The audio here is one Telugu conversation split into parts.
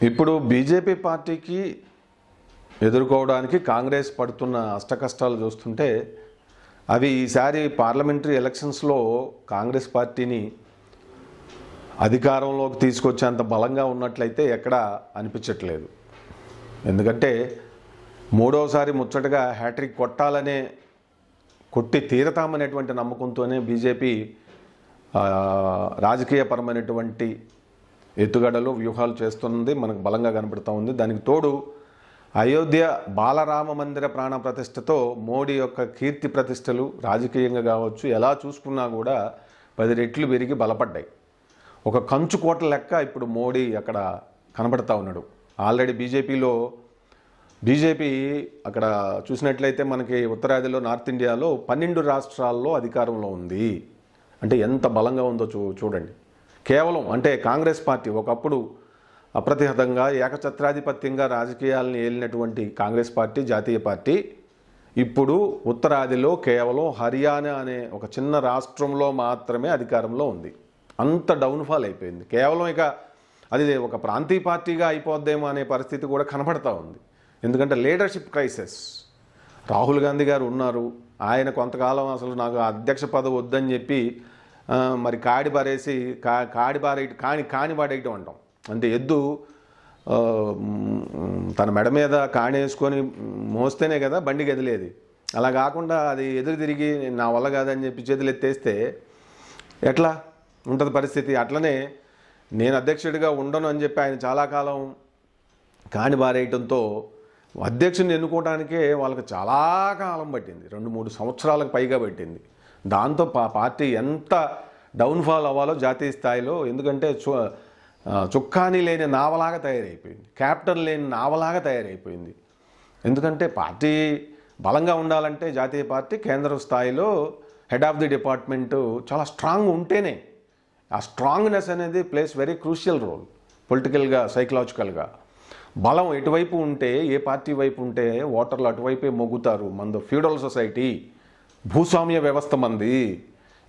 ఇప్పుడు బీజేపీ పార్టీకి ఎదుర్కోవడానికి కాంగ్రెస్ పడుతున్న అష్టకష్టాలు చూస్తుంటే అవి ఈసారి పార్లమెంటరీ ఎలక్షన్స్లో కాంగ్రెస్ పార్టీని అధికారంలోకి తీసుకొచ్చేంత బలంగా ఉన్నట్లయితే ఎక్కడా అనిపించట్లేదు. ఎందుకంటే మూడోసారి ముచ్చటగా హ్యాట్రిక్ కొట్టి తీరతామనేటువంటి నమ్మకంతోనే బీజేపీ రాజకీయపరమైనటువంటి ఎత్తుగడలు వ్యూహాలు చేస్తున్నది మనకు బలంగా కనబడుతూ ఉంది. దానికి తోడు అయోధ్య బాలరామ మందిర ప్రాణ ప్రతిష్టతో మోడీ యొక్క కీర్తి ప్రతిష్టలు రాజకీయంగా కావచ్చు ఎలా చూసుకున్నా కూడా 10 రెట్లు పెరిగి బలపడ్డాయి. ఒక కంచుకోట లెక్క ఇప్పుడు మోడీ అక్కడ కనబడతా ఉన్నాడు. ఆల్రెడీ బీజేపీ అక్కడ చూసినట్లయితే మనకి ఉత్తరాదిలో నార్త్ ఇండియాలో 12 రాష్ట్రాల్లో అధికారంలో ఉంది. అంటే ఎంత బలంగా ఉందో చూడండి. కేవలం అంటే కాంగ్రెస్ పార్టీ ఒకప్పుడు అప్రతిహతంగా ఏకఛత్రాధిపత్యంగా రాజకీయాలను ఏలినటువంటి కాంగ్రెస్ పార్టీ జాతీయ పార్టీ ఇప్పుడు ఉత్తరాదిలో కేవలం హర్యానా అనే ఒక చిన్న రాష్ట్రంలో మాత్రమే అధికారంలో ఉంది. అంత డౌన్ఫాల్ అయిపోయింది. కేవలం ఇక అది ఒక ప్రాంతీయ పార్టీగా అయిపోద్దేమో అనే పరిస్థితి కూడా కనబడతా ఉంది. ఎందుకంటే లీడర్షిప్ క్రైసిస్. రాహుల్ గాంధీ గారు ఉన్నారు, ఆయన కొంతకాలం అసలు నాకు అధ్యక్ష పదవి వద్దని చెప్పి మరి కాడి పారేయటం అంటాం. అంటే ఎద్దు తన మెడ మీద కాణేసుకొని మోస్తేనే కదా బండి గదిలేది. అలా కాకుండా అది ఎదురు తిరిగి నా వల్ల కాదని చెప్పి చేతులు ఎత్తేస్తే ఎట్లా ఉంటుంది పరిస్థితి. అట్లనే నేను అధ్యక్షుడిగా ఉండను అని చెప్పి ఆయన చాలా కాలం కాని బారేయటంతో అధ్యక్షుడిని ఎన్నుకోవడానికే వాళ్ళకి చాలా కాలం పట్టింది. 2-3 సంవత్సరాలకు పైగా పట్టింది. దాంతో పార్టీ ఎంత డౌన్ఫాల్ అవ్వాలో జాతీయ స్థాయిలో, ఎందుకంటే చుక్కాని లేని నావలాగా తయారైపోయింది, క్యాప్టెన్ లేని నావలాగా తయారైపోయింది. ఎందుకంటే పార్టీ బలంగా ఉండాలంటే జాతీయ పార్టీ కేంద్ర స్థాయిలో హెడ్ ఆఫ్ ది డిపార్ట్మెంటు చాలా స్ట్రాంగ్ ఉంటేనే, ఆ స్ట్రాంగ్నెస్ అనేది ప్లేస్ వెరీ క్రూషియల్ రోల్ పొలిటికల్గా సైకలాజికల్గా. బలం ఎటువైపు ఉంటే, ఏ పార్టీ వైపు ఉంటే ఓటర్లు అటువైపే మొగ్గుతారు. మనది ఫ్యూడల్ సొసైటీ, భూస్వామ్య వ్యవస్థ మంది.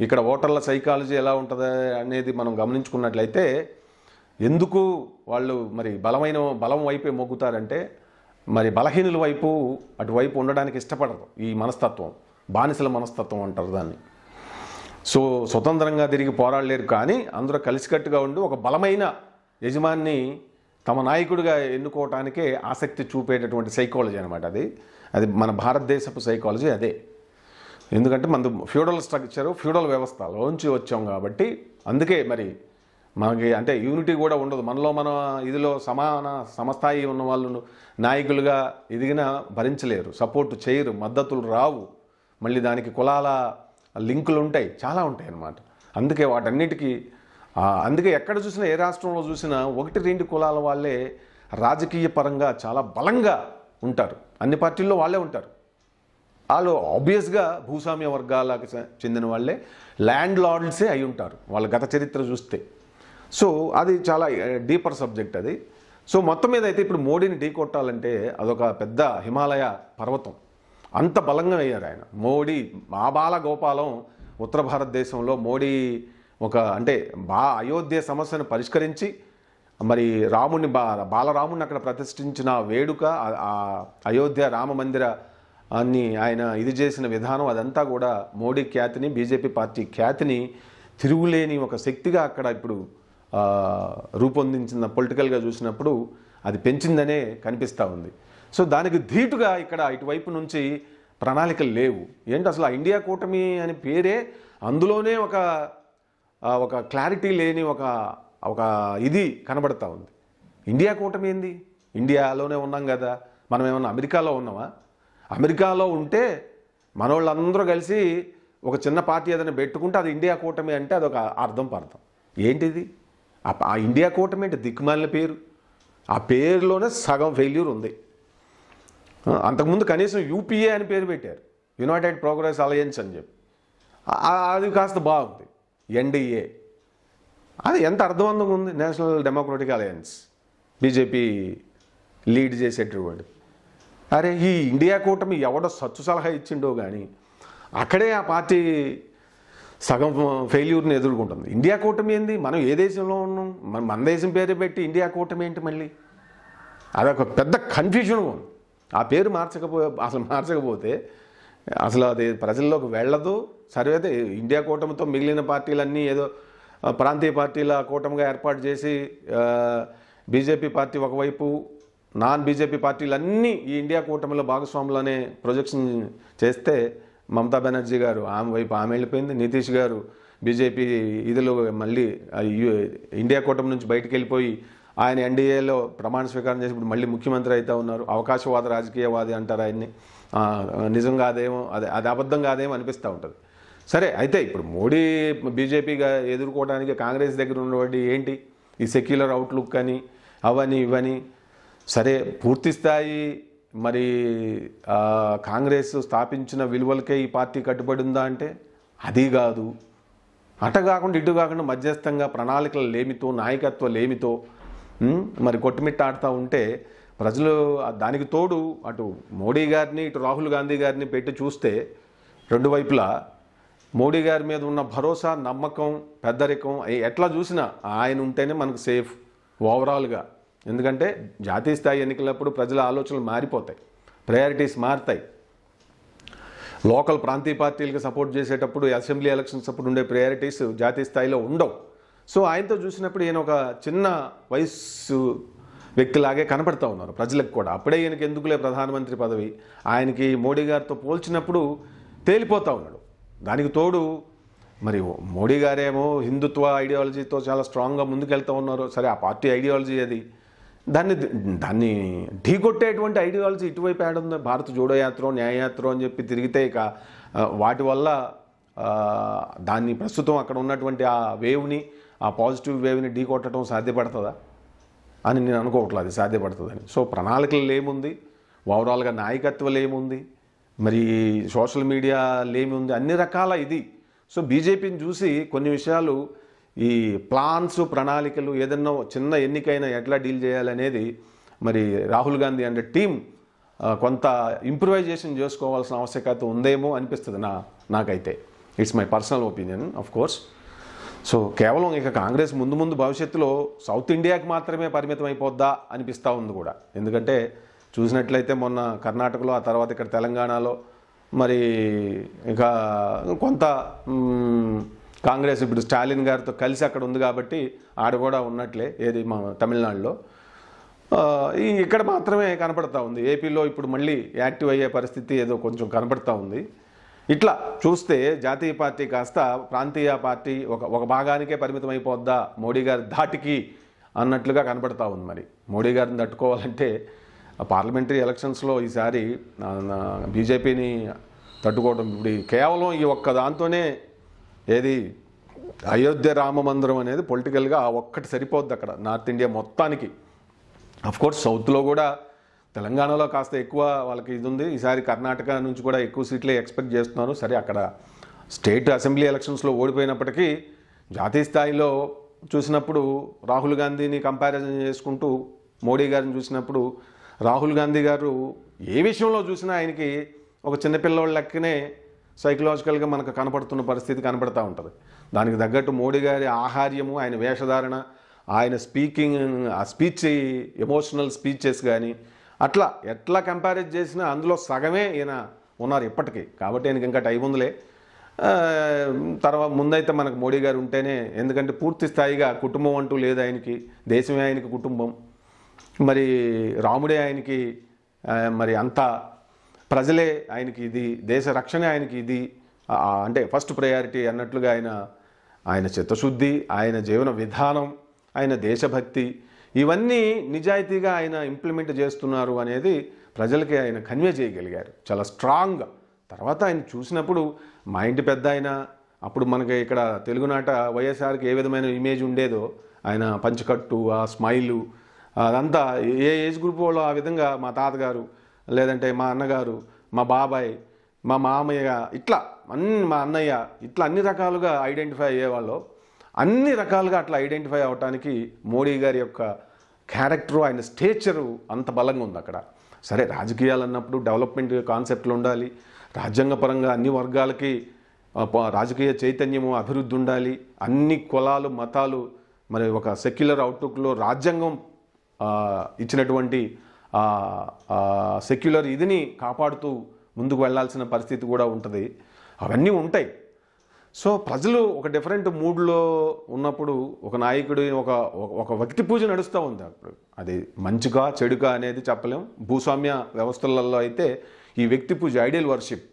ఇక్కడ ఓటర్ల సైకాలజీ ఎలా ఉంటుంది అనేది మనం గమనించుకున్నట్లయితే ఎందుకు వాళ్ళు మరి బలం వైపే మొగ్గుతారంటే మరి బలహీనుల వైపు అటువైపు ఉండడానికి ఇష్టపడరు. ఈ మనస్తత్వం బానిసల మనస్తత్వం అంటారు దాన్ని. సో స్వతంత్రంగా తిరిగి పోరాడలేరు, కానీ అందరూ కలిసికట్టుగా ఉండి ఒక బలమైన యజమాన్ని తమ నాయకుడిగా ఎన్నుకోవటానికే ఆసక్తి చూపేటటువంటి సైకాలజీ అనమాట. అది మన భారతదేశపు సైకాలజీ అదే. ఎందుకంటే మనది ఫ్యూడల్ స్ట్రక్చరు, ఫ్యూడల్ వ్యవస్థలోంచి వచ్చాం కాబట్టి అందుకే మరి మనకి అంటే యూనిటీ కూడా ఉండదు. మన ఇదిలో సమస్థాయి ఉన్న వాళ్ళు నాయకులుగా ఎదిగినా భరించలేరు, సపోర్ట్ చేయరు, మద్దతులు రావు. మళ్ళీ దానికి కులాల లింకులు ఉంటాయి, చాలా ఉంటాయి అన్నమాట. అందుకే వాటన్నిటికీ అందుకే ఎక్కడ చూసినా, ఏ రాష్ట్రంలో చూసినా 1-2 కులాల వాళ్ళే రాజకీయ పరంగా చాలా బలంగా ఉంటారు. అన్ని పార్టీల్లో వాళ్ళే ఉంటారు. వాళ్ళు ఆబ్వియస్గా భూస్వామ్య వర్గాలకు చెందిన వాళ్ళే, ల్యాండ్ లార్డ్సే అయి ఉంటారు వాళ్ళ గత చరిత్ర చూస్తే. సో అది చాలా డీపర్ సబ్జెక్ట్ అది. సో మొత్తం మీద అయితే ఇప్పుడు మోడీని ఢీకొట్టాలంటే అదొక పెద్ద హిమాలయ పర్వతం. అంత బలంగా అయ్యారు ఆయన. మోడీ బాల గోపాలం ఉత్తర భారతదేశంలో మోడీ అంటే అయోధ్య సమస్యను పరిష్కరించి మరి బాలరాముడిని అక్కడ ప్రతిష్ఠించిన వేడుక, అయోధ్య రామ మందిర అని ఆయన ఇది చేసిన విధానం, అదంతా కూడా మోడీ ఖ్యాతిని, బీజేపీ పార్టీ ఖ్యాతిని తిరుగులేని ఒక శక్తిగా అక్కడ ఇప్పుడు రూపొందించిన పొలిటికల్గా చూసినప్పుడు అది పెంచిందనే కనిపిస్తూ ఉంది. సో దానికి ధీటుగా ఇక్కడ ఇటువైపు నుంచి ప్రణాళికలు లేవు. ఏంటి అసలు ఇండియా కూటమి అని పేరే, అందులోనే ఒక క్లారిటీ లేని ఒక ఇది కనబడతా ఉంది. ఇండియా కూటమి ఏంది? ఇండియాలోనే ఉన్నాం కదా, మనం ఏమన్నా అమెరికాలో ఉన్నామా? అమెరికాలో ఉంటే మనోళ్ళందరూ కలిసి ఒక చిన్న పార్టీ ఏదైనా పెట్టుకుంటే అది ఇండియా కూటమి అంటే అదొక అర్థం పర్థం. ఏంటిది ఆ ఇండియా కూటమి అంటే? దిక్కుమాలిన పేరు. ఆ పేరులోనే సగం ఫెయిల్యూర్ ఉంది. అంతకుముందు కనీసం యూపీఏ అని పేరు పెట్టారు, యునైటెడ్ ప్రోగ్రెస్ అలయన్స్ అని చెప్పి. అది కాస్త బాగుంది. ఎన్డీఏ అది ఎంత అర్థవంతంగా ఉంది. National democratic alliance, BJP lead చేసేటటువంటి. అరే ఈ ఇండియా కూటమి ఎవడో సచ్చు సలహా ఇచ్చిండో కానీ అక్కడే ఆ పార్టీ సగం ఫెయిల్యూర్ని ఎదుర్కొంటుంది. ఇండియా కూటమి ఏంది? మనం ఏ దేశంలో ఉన్నాం? మన దేశం పేరు పెట్టి ఇండియా కూటమి ఏంటి? మళ్ళీ అదొక పెద్ద కన్ఫ్యూజన్. ఆ పేరు మార్చకపోతే అసలు అది ప్రజల్లోకి వెళ్ళదు. సరే, అయితే ఇండియా కూటమితో మిగిలిన పార్టీలన్నీ ఏదో ప్రాంతీయ పార్టీల కూటమిగా ఏర్పాటు చేసి బీజేపీ పార్టీ ఒకవైపు, నాన్ బీజేపీ పార్టీలన్నీ ఈ ఇండియా కూటమిలో భాగస్వాములనే ప్రొజెక్షన్ చేస్తే మమతా బెనర్జీ గారు ఆమె వైపు ఆమె వెళ్ళిపోయింది. నితీష్ గారు బీజేపీ ఇదిలో మళ్ళీ ఇండియా కూటమి నుంచి బయటికి వెళ్ళిపోయి ఆయన ఎన్డీఏలో ప్రమాణ స్వీకారం చేసి ఇప్పుడు మళ్ళీ ముఖ్యమంత్రి అవుతా ఉన్నారు. అవకాశవాద రాజకీయవాది అంటారు ఆయన్ని. నిజం కాదేమో, అది అబద్ధం కాదేమో అనిపిస్తూ ఉంటుంది. సరే, అయితే ఇప్పుడు మోడీ బీజేపీగా ఎదుర్కోవడానికి కాంగ్రెస్ దగ్గర ఉన్నవాడి ఏంటి ఈ సెక్యులర్ అవుట్లుక్ అని అవని ఇవని. సరే, పూర్తి స్థాయి మరి కాంగ్రెస్ స్థాపించిన విలువలకే ఈ పార్టీ కట్టుబడి ఉందా అంటే అది కాదు. అట కాకుండా ఇటు కాకుండా మధ్యస్థంగా ప్రణాళికల లేమితో, నాయకత్వ లేమితో మరి కొట్టుమిట్టాడుతూ ఉంటే ప్రజలు దానికి తోడు అటు మోడీ గారిని ఇటు రాహుల్ గాంధీ గారిని పెట్టి చూస్తే రెండు వైపులా మోడీ గారి మీద ఉన్న భరోసా, నమ్మకం, పెద్దరికం ఎట్లా చూసినా ఆయన ఉంటేనే మనకు సేఫ్ ఓవరాల్గా. ఎందుకంటే జాతీయ స్థాయి ఎన్నికలప్పుడు ప్రజల ఆలోచనలు మారిపోతాయి, ప్రయారిటీస్ మారుతాయి. లోకల్ ప్రాంతీయ పార్టీలకు సపోర్ట్ చేసేటప్పుడు అసెంబ్లీ ఎలక్షన్స్ అప్పుడు ఉండే ప్రయారిటీస్ జాతీయ స్థాయిలో ఉండవు. సో ఆయనతో చూసినప్పుడు ఈయన ఒక చిన్న వయస్సు వ్యక్తిలాగే కనపడతా ఉన్నారు ప్రజలకు కూడా. అప్పుడే ఈయనకి ఎందుకులే ప్రధానమంత్రి పదవి, ఆయనకి మోడీ గారితో పోల్చినప్పుడు తేలిపోతూ ఉన్నాడు. దానికి తోడు మరి మోడీ గారేమో హిందుత్వ ఐడియాలజీతో చాలా స్ట్రాంగ్గా ముందుకెళ్తూ ఉన్నారు. సరే, ఆ పార్టీ ఐడియాలజీ అది, దాన్ని ఢీకొట్టేటువంటి ఐడియాలజీ ఇటువైపు ఏడుంది. భారత్ జోడో యాత్ర, న్యాయయాత్ర అని చెప్పి తిరిగితే ఇక వాటి వల్ల దాన్ని ప్రస్తుతం అక్కడ ఉన్నటువంటి ఆ వేవ్ని, ఆ పాజిటివ్ వేవ్ని ఢీకొట్టడం సాధ్యపడుతుందా అని నేను అనుకోవట్లేదు అది సాధ్యపడుతుందని. సో ప్రణాళికలు ఏముంది, ఓవరాల్గా నాయకత్వం ఏముంది, మరి సోషల్ మీడియా ఏముంది, అన్ని రకాల ఇది. సో బీజేపీని చూసి కొన్ని విషయాలు ఈ ప్లాన్స్, ప్రణాళికలు, ఏదన్నా చిన్న ఎన్నికైనా ఎట్లా డీల్ చేయాలనేది మరి రాహుల్ గాంధీ అంటే టీం కొంత ఇంప్రూవైజేషన్ చేసుకోవాల్సిన ఆవశ్యకత ఉందేమో అనిపిస్తుంది నాకైతే. It's my personal opinion of course. So కేవలం ఇక కాంగ్రెస్ ముందు భవిష్యత్తులో సౌత్ ఇండియాకి మాత్రమే పరిమితం అయిపోద్దా అనిపిస్తూ ఉంది కూడా. ఎందుకంటే చూసినట్లయితే మొన్న కర్ణాటకలో, ఆ తర్వాత ఇక్కడ తెలంగాణలో మరి ఇక కొంత కాంగ్రెస్ ఇప్పుడు స్టాలిన్ గారితో కలిసి అక్కడ ఉంది కాబట్టి ఆడ కూడా ఉన్నట్లే, ఏది మా తమిళనాడులో. ఇక్కడ మాత్రమే కనపడతా ఉంది. ఏపీలో ఇప్పుడు మళ్ళీ యాక్టివ్ అయ్యే పరిస్థితి ఏదో కొంచెం కనపడతా ఉంది. ఇట్లా చూస్తే జాతీయ పార్టీ కాస్త ప్రాంతీయ పార్టీ ఒక భాగానికే పరిమితం అయిపోద్దా మోడీ గారి ధాటికి అన్నట్లుగా కనపడతా ఉంది. మరి మోడీ గారిని తట్టుకోవాలంటే పార్లమెంటరీ ఎలక్షన్స్లో ఈసారి బీజేపీని తట్టుకోవడం ఇప్పుడు కేవలం ఈ ఒక్క దాంతోనే, ఏది అయోధ్య రామ మందిరం అనేది పొలిటికల్గా ఆ ఒక్కటి సరిపోద్ది అక్కడ నార్త్ ఇండియా మొత్తానికి. అఫ్కోర్స్ సౌత్లో కూడా తెలంగాణలో కాస్త ఎక్కువ వాళ్ళకి ఇది ఉంది. ఈసారి కర్ణాటక నుంచి కూడా ఎక్కువ సీట్లే ఎక్స్పెక్ట్ చేస్తున్నారు. సరే, అక్కడ స్టేట్ అసెంబ్లీ ఎలక్షన్స్లో ఓడిపోయినప్పటికీ జాతీయ స్థాయిలో చూసినప్పుడు రాహుల్ గాంధీని కంపారిజన్ చేసుకుంటూ మోడీ గారిని చూసినప్పుడు రాహుల్ గాంధీ గారు ఏ విషయంలో చూసినా ఆయనకి ఒక చిన్నపిల్లవాళ్ళ లెక్కనే సైకలాజికల్గా మనకు కనపడుతున్న పరిస్థితి కనపడతా ఉంటుంది. దానికి తగ్గట్టు మోడీ గారి ఆహార్యము, ఆయన వేషధారణ, ఆయన స్పీకింగ్, ఆ స్పీచ్, ఎమోషనల్ స్పీచెస్ కానీ అట్లా ఎట్లా కంపారిజ్ చేసినా అందులో సగమే ఈయన ఉన్నారు ఇప్పటికీ. కాబట్టి ఆయనకి ఇంకా టైం ఉందిలే. తర్వాత ముందైతే మనకు మోడీ గారు ఉంటేనే, ఎందుకంటే పూర్తి స్థాయిగా కుటుంబం అంటూ లేదు ఆయనకి, దేశమే ఆయనకి కుటుంబం, మరి రాముడే ఆయనకి, మరి అంతా ప్రజలే ఆయనకి ఇది, దేశ రక్షణే ఆయనకి ఇది, అంటే ఫస్ట్ ప్రయారిటీ అన్నట్లుగా ఆయన చిత్తశుద్ధి, ఆయన జీవన విధానం, ఆయన దేశభక్తి, ఇవన్నీ నిజాయితీగా ఆయన ఇంప్లిమెంట్ చేస్తున్నారు అనేది ప్రజలకి ఆయన కన్వే చేయగలిగారు చాలా స్ట్రాంగ్గా. తర్వాత ఆయన చూసినప్పుడు మా ఇంటి పెద్ద ఆయన, అప్పుడు మనకి ఇక్కడ తెలుగునాట వైఎస్ఆర్కి ఏ విధమైన ఇమేజ్ ఉండేదో, ఆయన పంచకట్టు, ఆ స్మైలు, అదంతా ఏ ఏజ్ గ్రూప్ వాళ్ళు ఆ విధంగా, మా తాతగారు లేదంటే మా అన్నగారు, మా బాబాయ్, మా మామయ్య, ఇట్లా మా అన్నయ్య, ఇట్లా అన్ని రకాలుగా ఐడెంటిఫై అయ్యేవాళ్ళు. అన్ని రకాలుగా అట్లా ఐడెంటిఫై అవడానికి మోడీ గారి యొక్క క్యారెక్టరు, ఆయన స్టేచరు అంత బలంగా ఉంది అక్కడ. సరే, రాజకీయాలు అన్నప్పుడు డెవలప్మెంట్ కాన్సెప్ట్లు ఉండాలి, రాజ్యాంగపరంగా అన్ని వర్గాలకి రాజకీయ చైతన్యము, అభివృద్ధి ఉండాలి, అన్ని కులాలు, మతాలు మరి ఒక సెక్యులర్ అవుట్లుక్లో రాజ్యాంగం ఇచ్చినటువంటి సెక్యులర్ ఇదిని కాపాడుతూ ముందుకు వెళ్ళాల్సిన పరిస్థితి కూడా ఉంటుంది. అవన్నీ ఉంటాయి. సో ప్రజలు ఒక డిఫరెంట్ మూడ్లో ఉన్నప్పుడు ఒక నాయకుడి ఒక వ్యక్తి పూజ నడుస్తూ ఉంది. అప్పుడు అది మంచిగా చెడుగా అనేది చెప్పలేం. భూస్వామ్య వ్యవస్థలలో అయితే ఈ వ్యక్తి పూజ, ఐడియల్ వర్షిప్,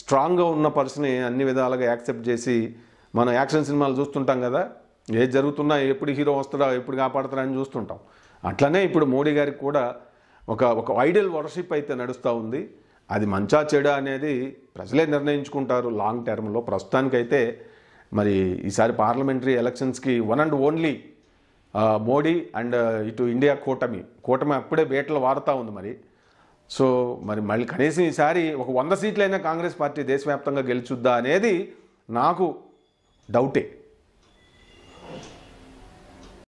స్ట్రాంగ్గా ఉన్న పర్సన్ని అన్ని విధాలుగా యాక్సెప్ట్ చేసి మనం యాక్షన్ సినిమాలు చూస్తుంటాం కదా, ఏది జరుగుతున్నా ఎప్పుడు హీరో వస్తాడా ఎప్పుడు కాపాడుతాడా అని చూస్తుంటాం. అట్లనే ఇప్పుడు మోడీ గారికి కూడా ఒక ఐడియల్ వర్షిప్ అయితే నడుస్తూ ఉంది. అది మంచా చెడా అనేది ప్రజలే నిర్ణయించుకుంటారు లాంగ్ టర్మ్లో. ప్రస్తుతానికైతే మరి ఈసారి పార్లమెంటరీ ఎలక్షన్స్కి one and only Modi and ఇటు ఇండియా కూటమి అప్పుడే బేటలు వాడుతూ ఉంది. సో మళ్ళీ కనీసం ఈసారి ఒక 100 సీట్లైనా కాంగ్రెస్ పార్టీ దేశవ్యాప్తంగా గెలుచుద్దా అనేది నాకు డౌటే.